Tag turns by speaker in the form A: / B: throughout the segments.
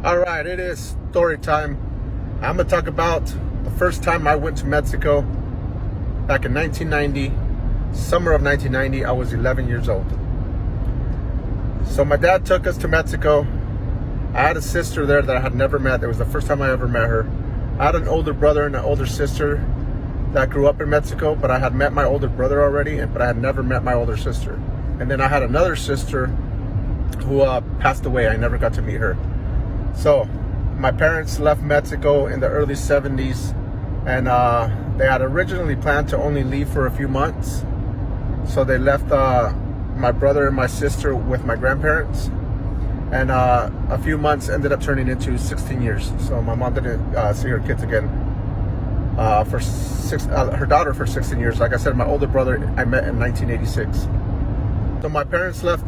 A: All right, it is story time. I'm gonna talk about the first time I went to Mexico back in 1990, summer of 1990. I was 11 years old. So my dad took us to Mexico. I had a sister there that I had never met. It was the first time I ever met her. I had an older brother and an older sister that grew up in Mexico, but I had met my older brother already, but I had never met my older sister. And then I had another sister who passed away. I never got to meet her. So my parents left Mexico in the early 70s, and they had originally planned to only leave for a few months. So they left my brother and my sister with my grandparents, and a few months ended up turning into 16 years. So my mom didn't see her kids again her daughter for 16 years. Like I said, my older brother I met in 1986. So my parents left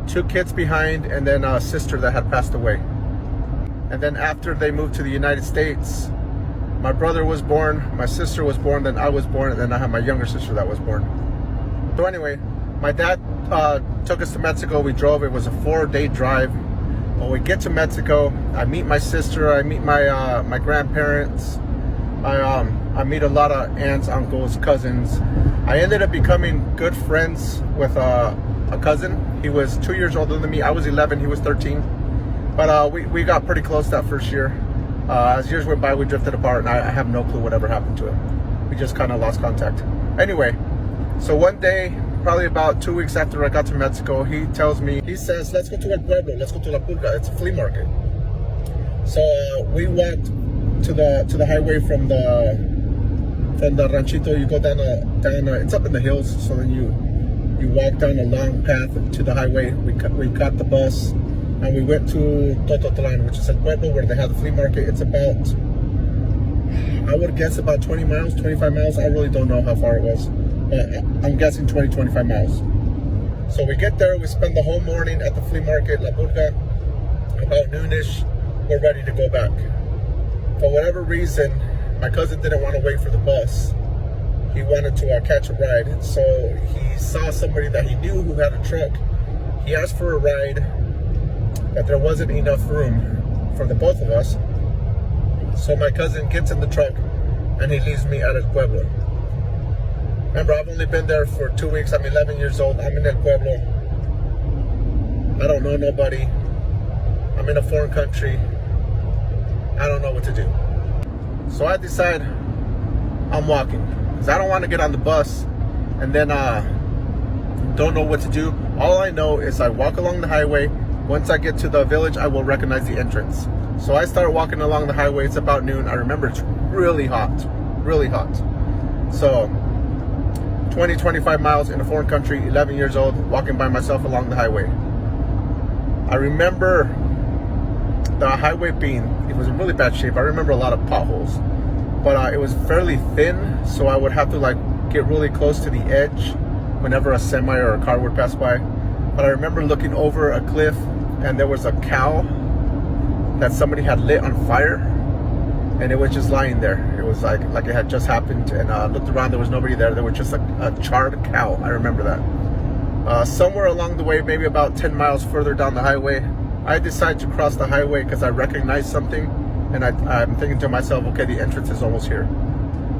A: 2 kids behind, and then a sister that had passed away. And then after they moved to the United States, my brother was born, my sister was born, then I was born, and then I had my younger sister that was born. So anyway, my dad took us to Mexico. We drove. It was a 4-day drive. When we get to Mexico, I meet my sister, I meet my grandparents, I meet a lot of aunts, uncles, cousins. I ended up becoming good friends with a cousin. He was 2 years older than me. I was 11, he was 13. But we got pretty close that first year. As years went by, we drifted apart, and I have no clue whatever happened to him. We just kind of lost contact. Anyway, so one day, probably about 2 weeks after I got to Mexico, he says, let's go to El Pueblo, let's go to La Pulga. It's a flea market. So we walked to the highway from the ranchito. You go down it's up in the hills, so then you walk down a long path to the highway. We caught the bus, and we went to Tototlan, which is El Pueblo, where they have the flea market. It's about, I would guess about 20 miles, 25 miles. I really don't know how far it was. I'm guessing 20, 25 miles. So we get there, we spend the whole morning at the flea market, La Pulga. About noonish, we're ready to go back. For whatever reason, my cousin didn't want to wait for the bus. He wanted to catch a ride. So he saw somebody that he knew who had a truck. He asked for a ride, but there wasn't enough room for the both of us. So my cousin gets in the truck and he leaves me at El Pueblo. Remember, I've only been there for 2 weeks. I'm 11 years old. I'm in El Pueblo. I don't know nobody. I'm in a foreign country. I don't know what to do. So I decide I'm walking, because I don't want to get on the bus and then don't know what to do. All I know is I walk along the highway. Once I get to the village, I will recognize the entrance. So I start walking along the highway. It's about noon. I remember it's really hot, really hot. So 20, 25 miles in a foreign country, 11 years old, walking by myself along the highway. I remember the highway it was in really bad shape. I remember a lot of potholes, but it was fairly thin, so I would have to get really close to the edge whenever a semi or a car would pass by. But I remember looking over a cliff, and there was a cow that somebody had lit on fire, and it was just lying there. It was like it had just happened, and I looked around, there was nobody there. There was just a charred cow. I remember that. Somewhere along the way, maybe about 10 miles further down the highway, I decided to cross the highway because I recognized something, and I'm thinking to myself, okay, the entrance is almost here,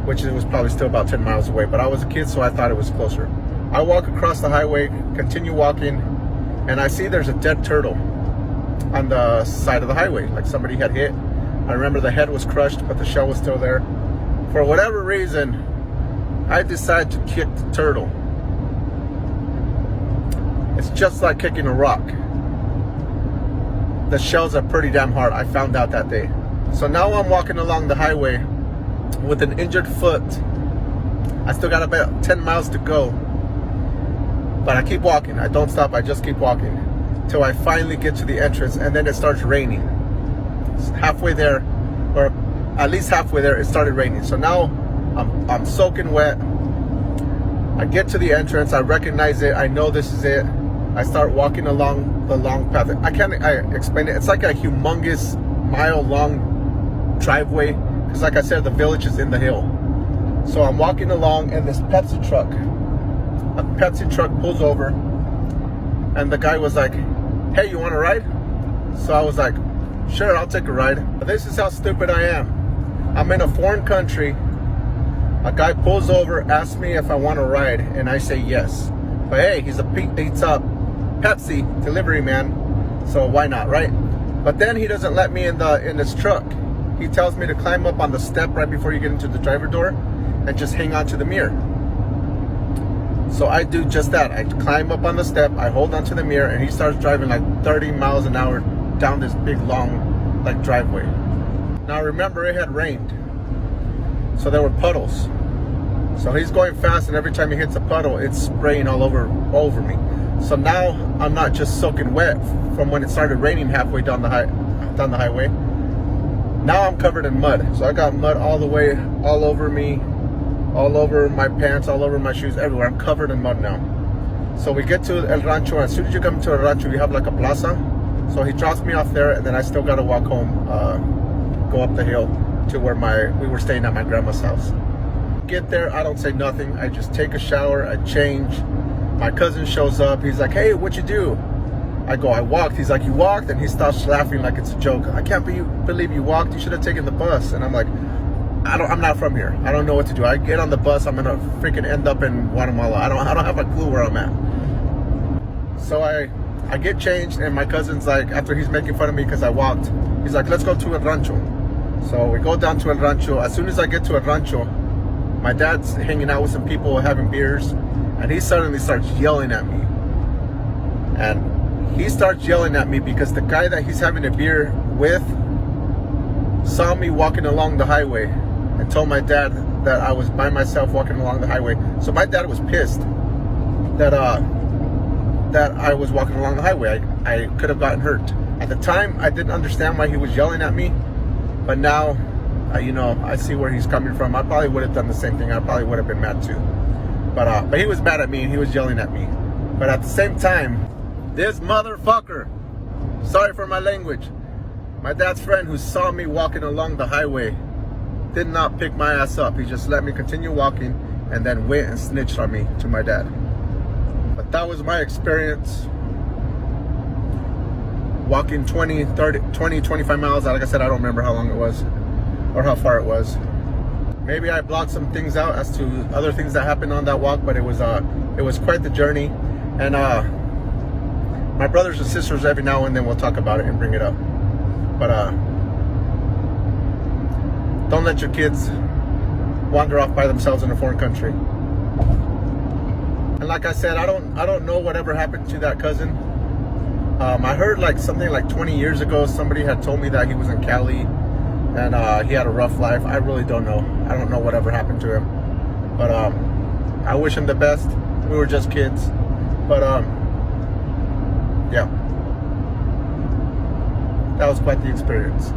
A: which it was probably still about 10 miles away, but I was a kid, so I thought it was closer. I walk across the highway, continue walking, and I see there's a dead turtle on the side of the highway, like somebody had hit. I remember the head was crushed, but the shell was still there. For whatever reason, I decided to kick the turtle. It's just like kicking a rock. The shells are pretty damn hard. I found out that day. So now I'm walking along the highway with an injured foot. I still got about 10 miles to go, but I keep walking. I don't stop. I just keep walking till I finally get to the entrance, and then it starts raining. Halfway there, or at least halfway there, it started raining. So now I'm soaking wet. I get to the entrance. I recognize it. I know this is it. I start walking along the long path. I explain it. It's like a humongous mile-long driveway, because like I said, the village is in the hill. So I'm walking along, and this Pepsi truck pulls over, and the guy was like, hey, you want to ride? So I was like, Sure, I'll take a ride. But this is how stupid I am. I'm in a foreign country. A guy pulls over, asks me if I want to ride, and I say yes. But hey, he's a Pepsi delivery man, so why not, right? But then he doesn't let me in this truck. He tells me to climb up on the step right before you get into the driver door and just hang on to the mirror. So I do just that. I climb up on the step, I hold onto the mirror, and he starts driving like 30 miles an hour down this big long like driveway. Now remember, it had rained, so there were puddles. So he's going fast, and every time he hits a puddle, it's spraying all over me. So now I'm not just soaking wet from when it started raining halfway down the highway. Now I'm covered in mud. So I got mud all the way, all over me, all over my pants, all over my shoes, everywhere. I'm covered in mud now. So we get to El Rancho. As soon as you come to El Rancho, you have like a plaza. So he drops me off there, and then I still got to walk home, go up the hill to where we were staying at my grandma's house. Get there, I don't say nothing. I just take a shower, I change. My cousin shows up. He's like, hey, what'd you do? I go, I walked. He's like, you walked? And he starts laughing like it's a joke. I can't believe you walked. You should have taken the bus. And I'm like, I'm not from here. I don't know what to do. I get on the bus, I'm gonna freaking end up in Guatemala. I don't have a clue where I'm at. So I get changed, and my cousin's like, after he's making fun of me because I walked, he's like, let's go to El Rancho. So we go down to El Rancho. As soon as I get to El Rancho, my dad's hanging out with some people having beers, and he suddenly starts yelling at me. And he starts yelling at me because the guy that he's having a beer with saw me walking along the highway and told my dad that I was by myself walking along the highway. So my dad was pissed that I was walking along the highway. I could have gotten hurt. At the time, I didn't understand why he was yelling at me, but now, I see where he's coming from. I probably would have done the same thing. I probably would have been mad too. But he was mad at me, and he was yelling at me. But at the same time, this motherfucker, sorry for my language, my dad's friend who saw me walking along the highway did not pick my ass up. He just let me continue walking and then went and snitched on me to my dad. But that was my experience walking 20, 25 miles. Like I said, I don't remember how long it was or how far it was. Maybe I blocked some things out as to other things that happened on that walk, but it was quite the journey. And my brothers and sisters, every now and then we'll talk about it and bring it up. But don't let your kids wander off by themselves in a foreign country. And like I said, I don't know whatever happened to that cousin. I heard like something like 20 years ago, somebody had told me that he was in Cali and he had a rough life. I really don't know. I don't know whatever happened to him. But I wish him the best. We were just kids. But yeah. That was quite the experience.